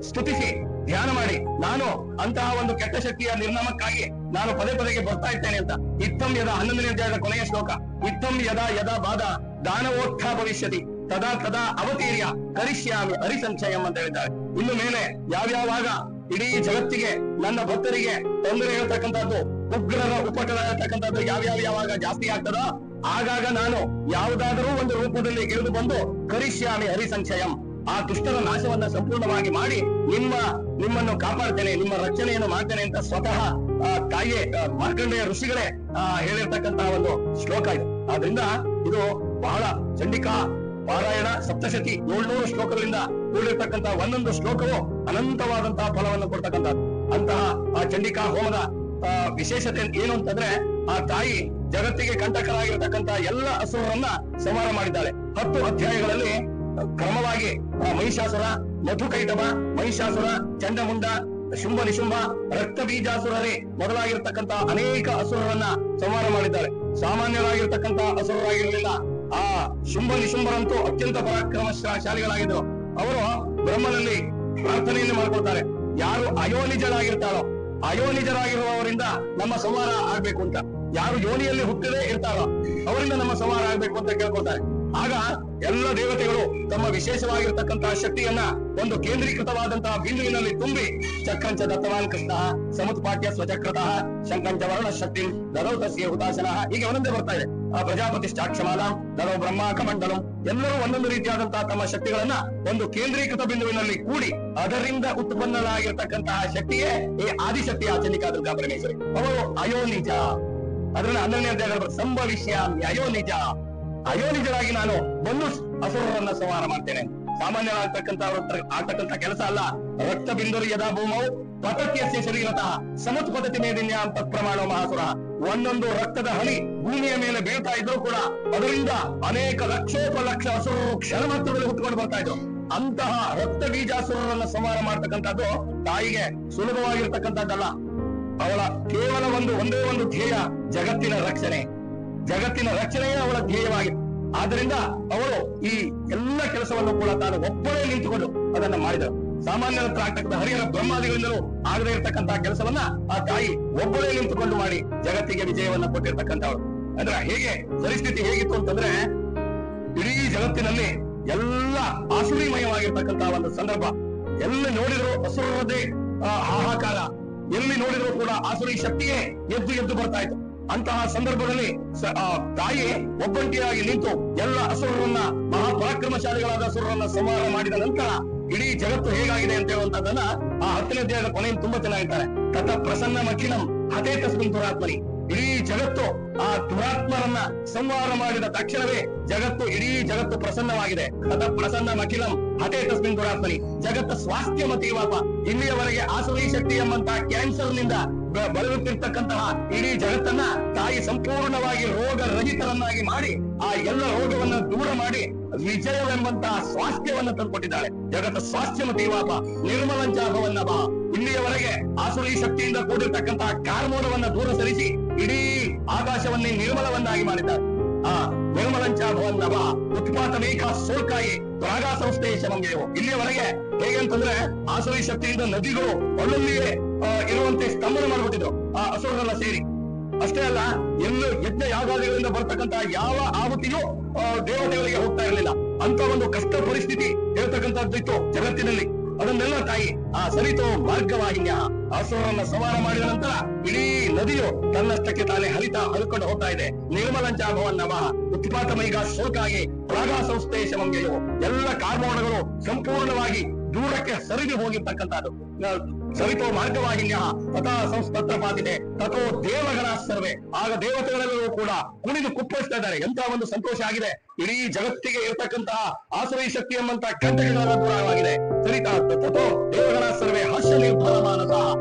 ಸ್ತುತಿಸಿ ಧ್ಯಾನ ಮಾಡಿ, ನಾನು ಅಂತಹ ಒಂದು ಕೆಟ್ಟ ಶಕ್ತಿಯ ನಿರ್ನಾಮಕ್ಕಾಗಿ ನಾನು ಪದೇ ಪದೇಗೆ ಬರ್ತಾ ಇದ್ದೇನೆ ಅಂತ. ಇತ್ತಂ ಯದಾ 11ನೇ ಅಧ್ಯಾಯದ ಕೊನೆಯ ಶ್ಲೋಕ, ಇತ್ತಂ ಯದಾ ಬಾಧ ದಾನವೋತ್ಥ ಭವಿಷ್ಯತಿ ತದಾ ತದಾ ಅವತೀರ್ಯ ಕರಿಷ್ಯಾಮಿ ಹರಿಸಂಚಯಂ ಅಂತ ಹೇಳಿದ್ದಾರೆ. ಇನ್ನು ಮೇಲೆ ಯಾವ್ಯಾವಾಗ ಇಡೀ ಜಗತ್ತಿಗೆ ನನ್ನ ಭಕ್ತರಿಗೆ ತೊಂದರೆ ಇರತಕ್ಕಂಥದ್ದು, ಉಗ್ರರ ಉಪಟಳ ಇರತಕ್ಕಂಥದ್ದು ಯಾವಾಗ ಜಾಸ್ತಿ ಆಗ್ತದೋ ಆಗಾಗ ನಾನು ಯಾವುದಾದರೂ ಒಂದು ರೂಪದಲ್ಲಿ ಇಳಿದು ಬಂದು ಕರಿಷ್ಯಾಮಿ ಹರಿಸಂಚಯಂ, ಆ ದುಷ್ಟರ ನಾಶವನ್ನ ಸಂಪೂರ್ಣವಾಗಿ ಮಾಡಿ ನಿಮ್ಮನ್ನು ಕಾಪಾಡ್ತೇನೆ, ನಿಮ್ಮ ರಕ್ಷಣೆಯನ್ನು ಮಾಡ್ತೇನೆ ಅಂತ ಸ್ವತಃ ತಾಯಿಯೇ ಮಾರ್ಕಂಡೇಯ ಋಷಿಗಳೇ ಹೇಳಿರ್ತಕ್ಕಂತಹ ಒಂದು ಶ್ಲೋಕ ಇದು. ಆದ್ರಿಂದ ಇದು ಬಹಳ ಚಂಡಿಕಾ ಪಾರಾಯಣ ಸಪ್ತಶತಿ 700 ಶ್ಲೋಕಗಳಿಂದ ಕೂಡಿರ್ತಕ್ಕಂತಹ ಒಂದೊಂದು ಶ್ಲೋಕವು ಅನಂತವಾದಂತಹ ಫಲವನ್ನು ಕೊಡ್ತಕ್ಕಂಥದ್ದು. ಅಂತಹ ಆ ಚಂಡಿಕಾ ಹೋಮದ ವಿಶೇಷತೆ ಏನು ಅಂತಂದ್ರೆ ಆ ತಾಯಿ ಜಗತ್ತಿಗೆ ಕಂಟಕರಾಗಿರ್ತಕ್ಕಂತಹ ಎಲ್ಲ ಅಸುರರನ್ನ ಸಂಹಾರ ಮಾಡಿದ್ದಾಳೆ. 10 ಅಧ್ಯಾಯಗಳಲ್ಲಿ ಕ್ರಮವಾಗಿ ಮಹಿಷಾಸುರ, ಮಧುಕೈಟಭ, ಮಹಿಷಾಸುರ, ಚಂಡಮುಂಡ, ಶುಂಭ ನಿಶುಂಭ, ರಕ್ತ ಬೀಜಾಸುರರೇ ಮೊದಲಾಗಿರ್ತಕ್ಕಂತಹ ಅನೇಕ ಅಸುರರನ್ನ ಸಂಹಾರ ಮಾಡಿದ್ದಾಳೆ. ಸಾಮಾನ್ಯರಾಗಿರ್ತಕ್ಕಂತಹ ಅಸುರರಾಗಿರಲಿಲ್ಲ. ಆ ಶುಂಭ ನಿಶುಂಭರಂತೂ ಅತ್ಯಂತ ಪರಾಕ್ರಮಶಾಲಿಗಳಾಗಿದ್ರು. ಅವರು ಬ್ರಹ್ಮನಲ್ಲಿ ಪ್ರಾರ್ಥನೆಯನ್ನು ಮಾಡ್ಕೊಳ್ತಾರೆ, ಯಾರು ಅಯೋನಿಜರಾಗಿರ್ತಾರೋ, ಅಯೋನಿಜರಾಗಿರುವವರಿಂದ ನಮ್ಮ ಸಂಹಾರ ಆಗ್ಬೇಕು ಅಂತ, ಯಾರು ಯೋನಿಯಲ್ಲಿ ಹುಟ್ಟದೇ ಇರ್ತಾರೋ ಅವರಿಂದ ನಮ್ಮ ಸಂಹಾರ ಆಗ್ಬೇಕು ಅಂತ ಕೇಳ್ಕೊಳ್ತಾರೆ. ಆಗ ಎಲ್ಲ ದೇವತೆಗಳು ತಮ್ಮ ವಿಶೇಷವಾಗಿರ್ತಕ್ಕಂತಹ ಶಕ್ತಿಯನ್ನ ಒಂದು ಕೇಂದ್ರೀಕೃತವಾದಂತಹ ಬಿಂದುವಿನಲ್ಲಿ ತುಂಬಿ ಚಕ್ರಂಚ ದತ್ತವಾನ್ ಕೃಷ್ಣ ಸಮುತ್ಪಾಟ್ಯ ಸ್ವಚಕ್ರತಃ ಶಂಕಂಚ ವರ್ಣ ಶಕ್ತಿ ದದೌ ತಸ್ಯ ಹುತಾಶನ ಹೀಗೆ ಒಂದೊಂದೇ ಬರ್ತಾ ಇದೆ. ಆ ಪ್ರಜಾಪತಿಷ್ಠಾಕ್ಷಮಾಲ ದದೌ ಬ್ರಹ್ಮಾಕ ಮಂಡಲಂ ಎಲ್ಲರೂ ಒಂದೊಂದು ರೀತಿಯಾದಂತಹ ತಮ್ಮ ಶಕ್ತಿಗಳನ್ನ ಒಂದು ಕೇಂದ್ರೀಕೃತ ಬಿಂದುವಿನಲ್ಲಿ ಕೂಡಿ ಅದರಿಂದ ಉತ್ಪನ್ನರಾಗಿರ್ತಕ್ಕಂತಹ ಶಕ್ತಿಯೇ ಈ ಆದಿಶಕ್ತಿ ಚಂಡಿಕಾ ದುರ್ಗಾ ಪರಮೇಶ್ವರಿ. ಅವರು ಅಯೋನಿಜ, ಅದನ್ನ 12ನೇ ಅಧ್ಯಾಯ ಸಂಭವಿಷ್ಯಾಮಿ ಅಯೋನಿಜ, ಅಯೋನಿಜರಾಗಿ ನಾನು ಬಂದು ಅಸುರರನ್ನ ಸಂಹಾರ ಮಾಡ್ತೇನೆ. ಸಾಮಾನ್ಯರಾಗ್ತಕ್ಕಂಥ ಕೆಲಸ ಅಲ್ಲ. ರಕ್ತ ಬಿಂದು ಯದಾ ಭೂಮೌ ಪತತ್ಯಸ್ಯ ಶರೀರತಃ ಸಮುತ್ಪತತಿ ಮೇದಿನ್ಯಾ ಅಂತ ಪ್ರಮಾಣ ಮಹಾಸುರ. ಒಂದೊಂದು ರಕ್ತದ ಹನಿ ಭೂಮಿಯ ಮೇಲೆ ಬೀಳ್ತಾ ಇದ್ರು ಕೂಡ ಅದರಿಂದ ಅನೇಕ ಲಕ್ಷೋಪಲಕ್ಷ ಅಸುರರು ಕ್ಷಣ ಮಾತ್ರದಲ್ಲಿ ಹುಟ್ಟುಕೊಂಡು ಬರ್ತಾ ಇದ್ರು. ಅಂತಹ ರಕ್ತ ಬೀಜಾಸುರರನ್ನ ಸಂಹಾರ ಮಾಡ್ತಕ್ಕಂಥದ್ದು ತಾಯಿಗೆ ಸುಲಭವಾಗಿರ್ತಕ್ಕಂಥದ್ದಲ್ಲ. ಅವಳ ಕೇವಲ ಒಂದೇ ಒಂದು ಧ್ಯೇಯ, ಜಗತ್ತಿನ ರಕ್ಷಣೆ. ಜಗತ್ತಿನ ರಕ್ಷಣೆಯೇ ಅವಳ ಧ್ಯೇಯವಾಗಿದೆ. ಆದ್ದರಿಂದ ಅವಳು ಈ ಎಲ್ಲ ಕೆಲಸವನ್ನು ಕೂಡ ತಾನು ಒಬ್ಬಳೇ ನಿಂತುಕೊಂಡು ಅದನ್ನ ಮಾಡಿದಳು. ಸಾಮಾನ್ಯರ ಹತ್ರ ಆಗ್ತಕ್ಕಂಥ ಹರಿಹರ ಬ್ರಹ್ಮಾದಿಗಳಿಂದಲೂ ಆಗದೇ ಇರತಕ್ಕಂತಹ ಕೆಲಸವನ್ನ ಆ ತಾಯಿ ಒಬ್ಬಳೇ ನಿಂತುಕೊಂಡು ಮಾಡಿ ಜಗತ್ತಿಗೆ ವಿಜಯವನ್ನ ಕೊಟ್ಟಿರ್ತಕ್ಕಂಥವಳು. ಅಂದ್ರೆ ಹೇಗೆ ಪರಿಸ್ಥಿತಿ ಹೇಗಿತ್ತು ಅಂತಂದ್ರೆ, ಇಡೀ ಜಗತ್ತಿನಲ್ಲಿ ಎಲ್ಲ ಆಸುರಿಮಯವಾಗಿರ್ತಕ್ಕಂತಹ ಒಂದು ಸಂದರ್ಭ. ಎಲ್ಲಿ ನೋಡಿದ್ರು ಅಸುರರದೇ ಹಾಹಾಕಾರ, ಎಲ್ಲಿ ನೋಡಿದ್ರು ಕೂಡ ಆಸುರಿ ಶಕ್ತಿಯೇ ಎದ್ದು ಬರ್ತಾ ಇತ್ತು. ಅಂತಹ ಸಂದರ್ಭದಲ್ಲಿ ತಾಯಿ ಒಬ್ಬಂಟಿಯಾಗಿ ನಿಂತು ಎಲ್ಲ ಅಸುರರನ್ನ, ಮಹಾಪರಾಕ್ರಮಶಾಲಿಗಳಾದ ಅಸುರರನ್ನ ಸಂಹಾರ ಮಾಡಿದ ನಂತರ ಇಡೀ ಜಗತ್ತು ಹೇಗಾಗಿದೆ ಅಂತ ಹೇಳುವಂತದನ್ನ ಆ 10ನೇ ಅಧ್ಯಾಯದ ಕೊನೆಯಲ್ಲಿ ತುಂಬಾ ಚೆನ್ನಾಗಿರ್ತಾರೆ. ತತ ಪ್ರಸನ್ನ ಮಖಿಲಂ ಹತೇ ತಸ್ಮಿನ್ ದುರಾತ್ಮನಿ. ಇಡೀ ಜಗತ್ತು ಆ ದುರಾತ್ಮರನ್ನ ಸಂಹಾರ ಮಾಡಿದ ತಕ್ಷಣವೇ ಇಡೀ ಜಗತ್ತು ಪ್ರಸನ್ನವಾಗಿದೆ. ತತ ಪ್ರಸನ್ನ ಮಖಿಲಂ ಹತೇ ತಸ್ಮಿನ್ ದುರಾತ್ಮನಿ. ಜಗತ್ತ ಸ್ವಾಸ್ಥ್ಯಮತೀವಾಪ. ಇಲ್ಲಿಯವರೆಗೆ ಆಸುರಿ ಶಕ್ತಿ ಎಂಬಂತಹ ಕ್ಯಾನ್ಸರ್ ನಿಂದ ಬಳಲುತ್ತಿರ್ತಕ್ಕಂತಹ ಇಡೀ ಜಗತ್ತನ್ನ ತಾಯಿ ಸಂಪೂರ್ಣವಾಗಿ ರೋಗ ರಹಿತರನ್ನಾಗಿ ಮಾಡಿ ಆ ಎಲ್ಲ ರೋಗವನ್ನ ದೂರ ಮಾಡಿ ವಿಜಯವೆಂಬಂತಹ ಸ್ವಾಸ್ಥ್ಯವನ್ನ ತಂದುಕೊಟ್ಟಿದ್ದಾಳೆ. ಜಗತ್ತ ಸ್ವಾಸ್ಥ್ಯಮತೀವಾಪ ನಿರ್ಮಲಂಚಾಭವನ್ನ ಬಾ. ಇಲ್ಲಿಯವರೆಗೆ ಆಸುರಿ ಶಕ್ತಿಯಿಂದ ಕೂಡಿರ್ತಕ್ಕಂತಹ ಕಾರ್ಮೋಡವನ್ನ ದೂರ ಸರಿಸಿ ಇಡೀ ಆಕಾಶವನ್ನೇ ನಿರ್ಮಲವನ್ನಾಗಿ ಮಾಡಿದ್ದಾರೆ. ಆ ನಿರ್ಮಲಂಚಾಭವನ್ನ ಬಾ ಉತ್ಪಾತನೇಕ ಸೋಲ್ಕಾಯಿ ತ್ರಾಗ ಸಂಸ್ಥೆ ಶಮಂಗೆಯು. ಇಲ್ಲಿಯವರೆಗೆ ಹೇಗೆ ಅಂತಂದ್ರೆ ಆಸುರಿ ಶಕ್ತಿಯಿಂದ ನದಿಗಳು ಅಲ್ಲಲ್ಲಿಯೇ ಇರುವಂತೆ ಸ್ತಂಭನ ಮಾಡ್ಬಿಟ್ಟಿದ್ರು ಆ ಅಸುರರೆಲ್ಲ ಸೇರಿ. ಅಷ್ಟೇ ಅಲ್ಲ, ಎಲ್ಲೂ ಯಜ್ಞ ಯಾಗಾದಿಗಳಿಂದ ಬರ್ತಕ್ಕಂತಹ ಯಾವ ಆಹುತಿಯೂ ದೇವತೆಗಳಿಗೆ ಹೋಗ್ತಾ ಇರಲಿಲ್ಲ. ಅಂತ ಒಂದು ಕಷ್ಟ ಪರಿಸ್ಥಿತಿ ಇರತಕ್ಕಂಥದ್ದಿತ್ತು ಜಗತ್ತಿನಲ್ಲಿ. ಅದನ್ನೆಲ್ಲ ತಾಯಿ ಸರಿತೋ ಮಾರ್ಗವಾಹಿನ್ಯ ಅಸುರರನ್ನ ಸಂಹಾರ ಮಾಡಿದ ನಂತರ ಇಡೀ ನದಿಯು ತನ್ನಷ್ಟಕ್ಕೆ ತಾನೇ ಹರಿಕೊಂಡು ಹೋಗ್ತಾ ಇದೆ. ನಿರ್ಮಲಂಚಾಭವನ್ನ ಉತ್ಪಾತಮೈಗ ಶೋಕಾಗಿ ಪ್ರಾಗ ಸಂಸ್ಥೆ ಶಮಂಗೆಯು. ಎಲ್ಲ ಕಾರ್ಮೋಣಗಳು ಸಂಪೂರ್ಣವಾಗಿ ದೂರಕ್ಕೆ ಸರಿದು ಹೋಗಿರ್ತಕ್ಕಂಥದ್ದು. ಸರಿತೋ ಮಾರ್ಗವಾಹಿನ್ಯ ತಥಾ ಸಂಸ್ತತ್ರ ಪಾತಿದೆ ತಥೋ ದೇವಗಣ ಸರ್ವೆ. ಆಗ ದೇವತೆಗಳೆಲ್ಲರೂ ಕೂಡ ಕುಣಿದು ಕುಪ್ಪಳಿಸ್ತಾ ಇದ್ದಾರೆ. ಎಂತಹ ಒಂದು ಸಂತೋಷ ಆಗಿದೆ. ಇಡೀ ಜಗತ್ತಿಗೆ ಇರತಕ್ಕಂತಹ ಆಸುರಿ ಶಕ್ತಿ ಎಂಬಂತಹ ಕಂಟಕಗಳ ದೂರವಾಗಿದೆ. ಸರಿತಾ ತಥೋ ದೇವಗಣ ಸರ್ವೆ ಹರ್ಷ ನಿರ್ಭರ ಮಾನಸ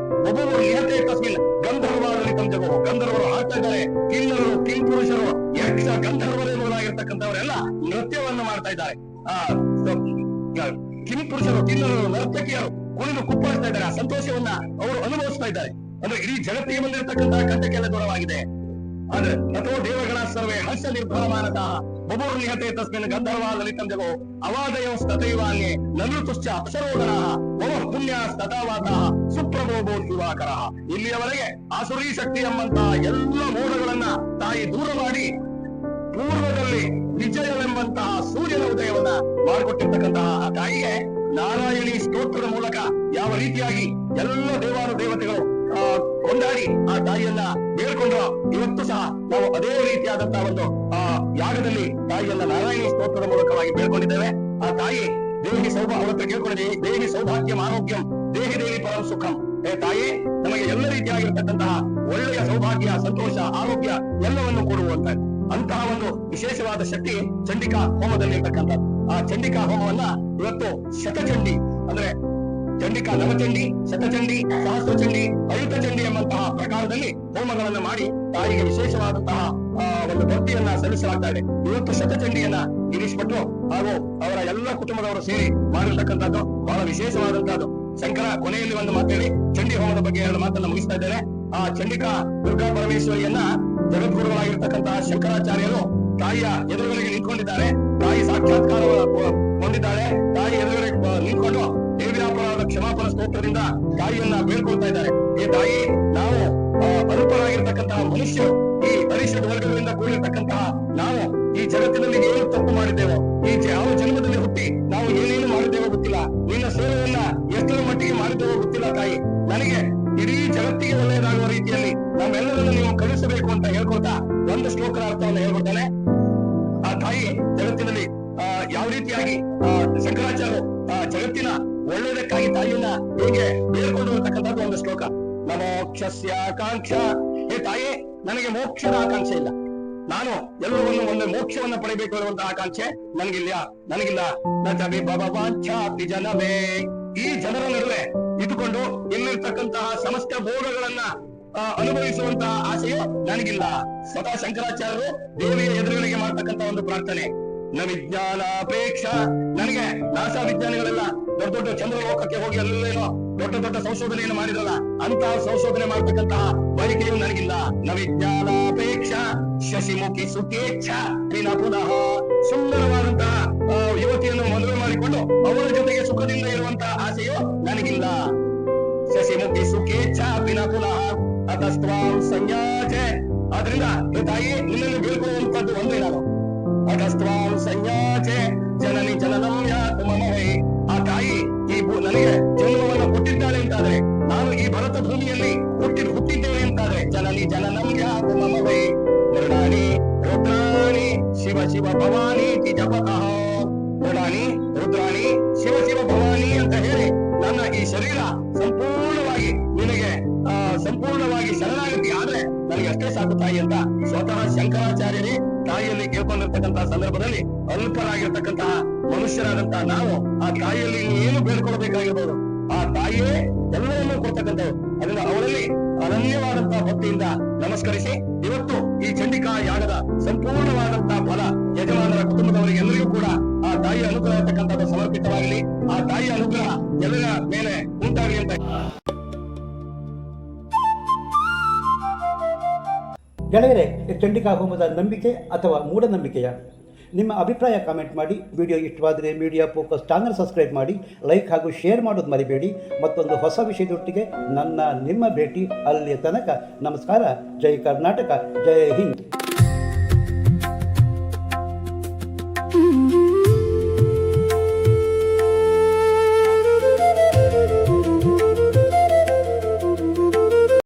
ಒಬ್ಬೊಬ್ಬರು ನಿಹತೆ ತಸ್ಮಿನ್ ಗಂಧರ್ವಾದಲ್ಲಿ ತಂಜಗೋ. ಗಂಧರ್ವರು ಹಾಡ್ತಾ ಇದ್ದಾರೆ. ಕಿನ್ನರು ಕಿಂಪುರುಷರು ಯಕ್ಷ ಗಂಧರ್ವರೇ ಮೊದಲಾಗಿರ್ತಕ್ಕಂಥವರೆಲ್ಲ ನೃತ್ಯವನ್ನು ಮಾಡ್ತಾ ಇದ್ದಾರೆ. ಕಿಂಪುರುಷರು ಕಿನ್ನರು ನರ್ತಕಿಯರು ಕುಣಿದು ಕುಪ್ಪಳಿಸ್ತಾ ಇದ್ದಾರೆ. ಆ ಸಂತೋಷವನ್ನ ಅವರು ಅನುಭವಿಸ್ತಾ ಇದ್ದಾರೆ. ಅಂದ್ರೆ ಇಡೀ ಜಗತ್ತಿಗೆ ಬಂದಿರತಕ್ಕಂತಹ ಕಂಟಕ್ಕೆಲ್ಲ ದೂರವಾಗಿದೆ. ಆದ್ರೆ ತಥೋ ದೇವಗಣ ಸರ್ವೇ ಹರ್ಷ ನಿರ್ಭರ ಮಾನಸ ಬಬೂರ್ ನಿಹತೆ ತಸ್ಮಿನ್ ಗಂಧರ್ವ ಲಲಿತಂ ಜಗೋ ಅವಾದಯೋ ಸ್ತತೈವಾನ್ಯೇ ನಮೃತುಶ್ಚ ಅಪ್ಸರೋಗಣ ಮಮ ಪುಣ್ಯ ಸ್ತತಾವಾತ ಸುಪ್ರಭೋಭೋ ದಿವಾಕರ. ಇಲ್ಲಿಯವರೆಗೆ ಆಸುರಿ ಶಕ್ತಿ ಎಂಬಂತಹ ಎಲ್ಲ ಮೋಡಗಳನ್ನ ತಾಯಿ ದೂರ ಮಾಡಿ ಪೂರ್ವದಲ್ಲಿ ವಿಜಯವೆಂಬಂತಹ ಸೂರ್ಯನ ಉದಯವನ್ನ ಮಾಡಿಕೊಟ್ಟಿರ್ತಕ್ಕಂತಹ ಆ ತಾಯಿಗೆ ನಾರಾಯಣಿ ಸ್ತೋತ್ರದ ಮೂಲಕ ಯಾವ ರೀತಿಯಾಗಿ ಎಲ್ಲ ದೇವಾನು ದೇವತೆಗಳು ಕೊಂಡಾಡಿ ಆ ತಾಯಿಯನ್ನ ಬೇಡ್ಕೊಂಡ್ರು, ಇವತ್ತು ಸಹ ನಾವು ಅದೇ ರೀತಿಯಾದಂತಹ ಒಂದು ಯಾಗದಲ್ಲಿ ತಾಯಿಯನ್ನ ನಾರಾಯಣಿ ಸ್ತೋತ್ರದ ಮೂಲಕವಾಗಿ ಬೇಡ್ಕೊಂಡಿದ್ದೇವೆ. ಆ ತಾಯಿ ದೇಹಿ ಅವರ ಹತ್ರ ಕೇಳ್ಕೊಂಡಿದ್ದೀವಿ. ದೇಹಿ ಸೌಭಾಗ್ಯಂ ಆರೋಗ್ಯಂ ದೇಹಿ ದೇವಿ ಪರಂ ಸುಖಂ. ತಾಯಿ ನಮಗೆ ಎಲ್ಲ ರೀತಿಯಾಗಿರ್ತಕ್ಕಂತಹ ಒಳ್ಳೆಯ ಸೌಭಾಗ್ಯ, ಸಂತೋಷ, ಆರೋಗ್ಯ ಎಲ್ಲವನ್ನು ಕೊಡುವಂತ ಅಂತಹ ಒಂದು ವಿಶೇಷವಾದ ಶಕ್ತಿ ಚಂಡಿಕಾ ಹೋಮದಲ್ಲಿ ಇರ್ತಕ್ಕಂಥದ್ದು. ಆ ಚಂಡಿಕಾ ಹೋಮವನ್ನ ಇವತ್ತು ಶತಚಂಡಿ ಅಂದ್ರೆ ಚಂಡಿಕಾ ನವಚಂಡಿ, ಶತಚಂಡಿ, ಸಹಸ್ರಚಂಡಿ, ಅಯುತ ಚಂಡಿ ಎಂಬಂತಹ ಪ್ರಕಾರದಲ್ಲಿ ಹೋಮಗಳನ್ನ ಮಾಡಿ ತಾಯಿಗೆ ವಿಶೇಷವಾದಂತಹ ಒಂದು ಭಕ್ತಿಯನ್ನ ಸಲ್ಲಿಸಲಾಗ್ತಾ ಇದೆ. ಇವತ್ತು ಶತಚಂಡಿಯನ್ನ ಗಿರೀಶ್ ಭಟ್ರು ಹಾಗೂ ಅವರ ಎಲ್ಲ ಕುಟುಂಬದವರು ಸೇರಿ ಮಾಡಿರ್ತಕ್ಕಂಥದ್ದು ಬಹಳ ವಿಶೇಷವಾದಂತಹದ್ದು. ಶಂಕರ ಕೊನೆಯಲ್ಲಿ ಒಂದು ಮಾತೇಳಿ ಚಂಡಿ ಹೋಮದ ಬಗ್ಗೆ 2 ಮಾತನ್ನ ಮುಗಿಸ್ತಾ ಇದ್ದೇನೆ. ಆ ಚಂಡಿಕಾ ದುರ್ಗಾ ಪರಮೇಶ್ವರಿಯನ್ನ ಜಗದ್ಗುರುಗಳಾಗಿರ್ತಕ್ಕಂತಹ ಶಂಕರಾಚಾರ್ಯರು ತಾಯಿಯ ಎದುರುಗಡೆಗೆ ನಿಂತ್ಕೊಂಡಿದ್ದಾರೆ. ತಾಯಿ ಸಾಕ್ಷಾತ್ಕಾರ ಹೊಂದಿದ್ದಾಳೆ. ತಾಯಿ ಎದುರುಗಡೆ ನಿಂತ್ಕೊಂಡು ದೇವ್ಯಾಪರಾದ ಕ್ಷಮಾಪಣ ಸ್ತೋತ್ರದಿಂದ ತಾಯಿಯನ್ನ ಬೇಡ್ಕೊಳ್ತಾ ಇದ್ದಾರೆ. ಈ ತಾಯಿ, ನಾವು ಅಲ್ಪರಾಗಿರ್ತಕ್ಕಂತಹ ಮನುಷ್ಯರು, ಈ ಪರಿಷತ್ ವರ್ಗಗಳಿಂದ ಕೂಡಿರ್ತಕ್ಕಂತಹ ನಾವು ಈ ಜಗತ್ತಿನಲ್ಲಿ ಏನು ತಪ್ಪು ಮಾಡಿದ್ದೇವೋ, ಯಾವ ಜನ್ಮದಲ್ಲಿ ಹುಟ್ಟಿ ನಾವು ಏನೇನು ಮಾಡಿದ್ದೇವೋ ಗೊತ್ತಿಲ್ಲ, ನಿನ್ನ ಸೇವೆಯನ್ನ ಎಷ್ಟರ ಮಟ್ಟಿಗೆ ಮಾಡಿದ್ದೇವೋ ಗೊತ್ತಿಲ್ಲ ತಾಯಿ. ನನಗೆ ಇಡೀ ಜಗತ್ತಿಗೆ ಒಳ್ಳೆಯದಾಗುವ ರೀತಿಯಲ್ಲಿ ನಮ್ಮೆಲ್ಲರನ್ನು ನೀವು ಕಳಿಸಬೇಕು ಅಂತ ಹೇಳ್ಕೊಳ್ತಾ ಒಂದು ಶ್ಲೋಕದ ಅರ್ಥವನ್ನು ಹೇಳ್ಕೊಡ್ತಾನೆ. ಆ ತಾಯಿ ಜಗತ್ತಿನಲ್ಲಿ ಯಾವ ರೀತಿಯಾಗಿ ಶಂಕರಾಚಾರ್ಯರು ಜಗತ್ತಿನ ಒಳ್ಳೆಯದಕ್ಕಾಗಿ ತಾಯಿಯನ್ನ ಹೇಗೆ ಬೇರ್ಕೊಂಡು ಇರ್ತಕ್ಕಂಥದ್ದು ಒಂದು ಶ್ಲೋಕ. ನಮೋಕ್ಷಸ್ಯ ಆಕಾಂಕ್ಷ. ಹೇ ತಾಯಿ, ನನಗೆ ಮೋಕ್ಷದ ಆಕಾಂಕ್ಷೆ ಇಲ್ಲ. ನಾನು ಎಲ್ಲವನ್ನು ಒಂದು ಮೋಕ್ಷವನ್ನ ಪಡೆಯಬೇಕು ಅನ್ನುವಂತಹ ಆಕಾಂಕ್ಷೆ ನನಗಿಲ್ಲ. ಜನವೇ, ಈ ಜನರ ನಡುವೆ ಇದ್ದುಕೊಂಡು ಇಲ್ಲಿರ್ತಕ್ಕಂತಹ ಸಮಸ್ತ ಭೋಗಗಳನ್ನ ಅನುಭವಿಸುವಂತಹ ಆಸೆಯು ನನಗಿಲ್ಲ. ಸ್ವತಃ ಶಂಕರಾಚಾರ್ಯರು ದೇವಿಯ ಎದುರುಗಳಿಗೆ ಮಾಡ್ತಕ್ಕಂಥ ಒಂದು ಪ್ರಾರ್ಥನೆ. ನ ವಿಜ್ಞಾನಾಪೇಕ್ಷ. ನನಗೆ ನಾಸಾ ವಿಜ್ಞಾನಿಗಳೆಲ್ಲ ದೊಡ್ಡ ದೊಡ್ಡ ಚಂದ್ರಲೋಕಕ್ಕೆ ಹೋಗಿ ಅಲ್ಲೇನೋ ದೊಡ್ಡ ದೊಡ್ಡ ಸಂಶೋಧನೆಯನ್ನು ಮಾಡಿದ್ರಲ್ಲ, ಅಂತಹ ಸಂಶೋಧನೆ ಮಾಡ್ತಕ್ಕಂತಹ ಬಯಕೆಯು ನನಗಿಲ್ಲ. ನ ವಿಜ್ಞಾನಾಪೇಕ್ಷ ಶಶಿಮುಖಿ ಸುಖೇಚ್ಛ ವಿನ ಪುನಃ. ಸುಂದರವಾದಂತಹ ಯುವತಿಯನ್ನು ಮದುವೆ ಮಾಡಿಕೊಂಡು ಅವರ ಜೊತೆಗೆ ಸುಖದಿಂದ ಇರುವಂತಹ ಆಸೆಯು ನನಗಿಲ್ಲ. ಶಶಿಮುಖಿ ಸುಖೇಚ್ಛ ವಿನ ಪುನಃ ಅತಸ್ತ್ವಾಂ ಸಂಯಾಚೆ. ಆದ್ರಿಂದ ಹೇ ತಾಯಿ, ನಿನ್ನನ್ನು ಬೀಳ್ಕೊಳ್ಳುವಂತದ್ದು ಒಂದೇ ನಾನು. ಅತಸ್ತ್ವಾಂ ಸಂಯಾಚೆ ಜನನಿ ಜನನಂ ಯಾತು ಮಮ ವೈ. ಆ ತಾಯಿ ನನಗೆ ಜನ್ಮವನ್ನು ಕೊಟ್ಟಿದ್ದಾಳೆ ಅಂತಾದ್ರೆ, ನಾನು ಈ ಭರತ ಭೂಮಿಯಲ್ಲಿ ಹುಟ್ಟಿದ್ದೇನೆ ಅಂತಾದ್ರೆ, ಜನನಿ ಜನನಂ ಯಾತು ಮಮ ವೈ. ಮೃಡಾನಿ ರುದ್ರಾಣಿ ಶಿವ ಶಿವ ಭವಾನಿ ಜಪತಃ. ಮೃಡಾನಿ ರುದ್ರಾಣಿ ಶಿವ ಶಿವ ಭವಾನಿ ಅಂತ ಹೇಳಿ ನನ್ನ ಈ ಶರೀರ ಸಂಪೂರ್ಣವಾಗಿ ನಿನಗೆ ಸಂಪೂರ್ಣವಾಗಿ ಶರಣಾಗತಿ ಆದ್ರೆ ನನಗೆ ಅಷ್ಟೇ ಸಾಕು ತಾಯಿ ಅಂತ ಸ್ವತಃ ಶಂಕರಾಚಾರ್ಯರೇ ತಾಯಿಯಲ್ಲಿ ಕೇಳ್ಕೊಂಡಿರ್ತಕ್ಕಂತಹ ಸಂದರ್ಭದಲ್ಲಿ ಅಲ್ಪರಾಗಿರ್ತಕ್ಕಂತಹ ಮನುಷ್ಯರಾದಂತಹ ನಾವು ಆ ತಾಯಿಯಲ್ಲಿ ಏನು ಬೇಡ್ಕೊಳ್ಬೇಕಾಗಿರ್ಬೋದು, ಆ ತಾಯಿಯೇ ಎಲ್ಲವನ್ನೂ ಕೊಡ್ತಕ್ಕಂಥವ್ರು. ಅದರಿಂದ ಅವಳಲ್ಲಿ ಅನನ್ಯವಾದಂತಹ ಭಕ್ತಿಯಿಂದ ನಮಸ್ಕರಿಸಿ ಇವತ್ತು ಈ ಚಂಡಿಕಾ ಯಾಗದ ಸಂಪೂರ್ಣವಾದಂತಹ ಫಲ ಯಜಮಾನರ ಕುಟುಂಬದವರಿಗೆ ಎಲ್ಲರಿಗೂ ಕೂಡ ಆ ತಾಯಿಯ ಅನುಗ್ರಹ ಇರ್ತಕ್ಕಂಥದ್ದು ಸಮರ್ಪಿತವಾಗಲಿ. ಆ ತಾಯಿಯ ಅನುಗ್ರಹ ಎಲ್ಲರ ಮೇಲೆ ಉಂಟಾಗಲಿ ಅಂತ. ಗೆಳೆಯರೆ, ಚಂಡಿಕಾ ಹೋಮದ ನಂಬಿಕೆ ಅಥವಾ ಮೂಢನಂಬಿಕೆಯ ನಿಮ್ಮ ಅಭಿಪ್ರಾಯ ಕಾಮೆಂಟ್ ಮಾಡಿ. ವಿಡಿಯೋ ಇಷ್ಟವಾದರೆ ಮೀಡಿಯಾ ಫೋಕಸ್ ಚಾನಲ್ ಸಬ್ಸ್ಕ್ರೈಬ್ ಮಾಡಿ, ಲೈಕ್ ಹಾಗೂ ಶೇರ್ ಮಾಡೋದು ಮರಿಬೇಡಿ. ಮತ್ತೊಂದು ಹೊಸ ವಿಷಯದೊಟ್ಟಿಗೆ ನಿಮ್ಮ ಭೇಟಿ. ಅಲ್ಲಿಯ ತನಕ ನಮಸ್ಕಾರ. ಜೈ ಕರ್ನಾಟಕ, ಜೈ ಹಿಂದ್.